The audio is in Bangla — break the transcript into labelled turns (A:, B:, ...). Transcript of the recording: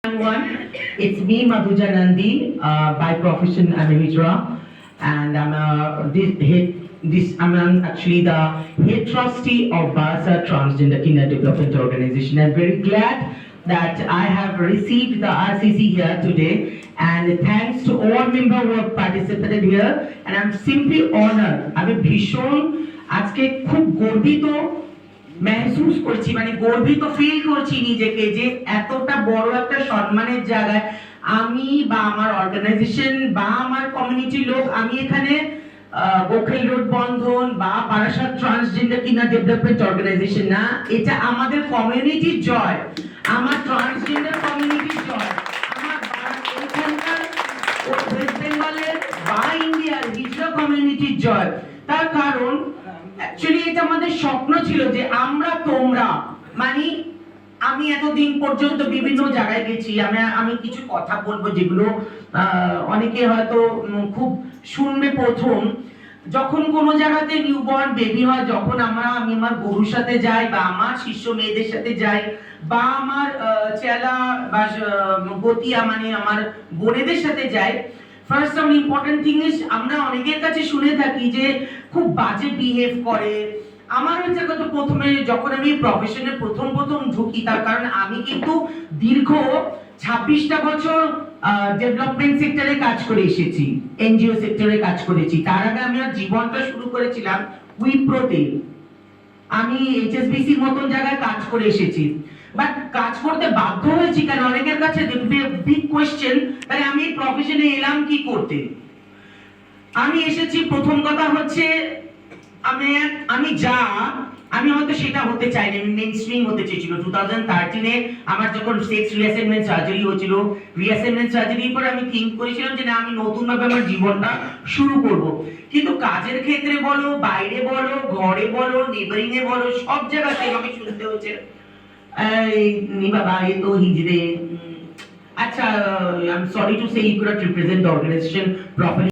A: Everyone, it's me Madhuja Nandi. By profession, I'm a hijra, and I'm actually the head trustee of Basa Transgender Kinder Development Organization. I'm very glad that I have received the RCC here today, and thanks to all members who have participated here. And I'm simply honored. আমি ভীষণ আজকে খুব গর্বিত মেহসুস করছি, মানে গর্বিত ফিল করছি নিজেকে যে এতটা বড় একটা সম্মানের জায়গায় আমি বা আমার অর্গানাইজেশন বা আমার কমিউনিটির লোক, আমি এখানে গোখেল রোড বন্ধন বা বারাসাত ট্রান্সজেন্ডার কিনার ডেভেলপমেন্ট অর্গানাইজেশন না, এটা আমাদের কমিউনিটির জয়, আমার ট্রান্সজেন্ডার কমিউনিটির জয়, আমার এখানকার ওয়েস্ট বেঙ্গলের বা ইন্ডিয়ার হিজড়া কমিউনিটির জয়। তার কারণ অ্যাকচুয়ালি এটা আমাদের স্বপ্ন ছিল যে আমরা তোমরা মানে আমি এতদিন পর্যন্ত বিভিন্ন জায়গায় গেছি, আমি কিছু কথা বলবো যেগুলো অনেকে হয়তো খুব শুনবে। প্রথম যখন কোনো জায়গাতে নিউবর্ন বেবি হয়, যখন আমি আমার গরুর সাথে যাই বা আমার শিষ্য মেয়েদের সাথে যাই বা আমার চেলা বা গতিয়া মানে আমার বোনেদের সাথে যাই, first on important thing is আমরা অনেকের কাছে শুনে থাকি যে খুব বাজে বিহেভ করে। আমার হচ্ছে কত প্রথমে যখন আমি প্রফেশনে প্রথম ঢুকি, তার কারণ আমি কিন্তু দীর্ঘ 26টা বছর ডেভেলপমেন্ট সেক্টরে কাজ করে এসেছি, এনজিও সেক্টরে কাজ করেছি। তার আগে আমি আমার জীবনটা শুরু করেছিলাম উইপ্রোতে, আমি এইচএসবিসির মতন জায়গায় কাজ করে এসেছি। বাট কাজ করতে বাধ্য হয়েছি কারণ অনেকের কাছে বিগ কোয়েশ্চেন, তাহলে আমি প্রফেশনে এলাম কি করতে। আমি এসেছি, প্রথম কথা হচ্ছে আমি হয়তো সেটা হতে চাইনি, আমি মেইনস্ট্রিম হতে চেয়েছিল। 2013-এ আমার যখন সেক্স রিঅ্যাসেসমেন্ট সার্জারি হয়েছিল, রিঅ্যাসেসমেন্ট সার্জারির পরে আমি থিঙ্ক করেছিলাম যে না, আমি নতুন ভাবে আমার জীবনটা শুরু করব। কিন্তু কাজের ক্ষেত্রে বলো, বাইরে বলো, ঘরে বলো, নেবারিং এ বলো, সব জায়গাতে আমাকে শুনতে হচ্ছে এই বাবা এ তো হিজড়ে। আচ্ছা, I am sorry to say you could not represent the organisation properly.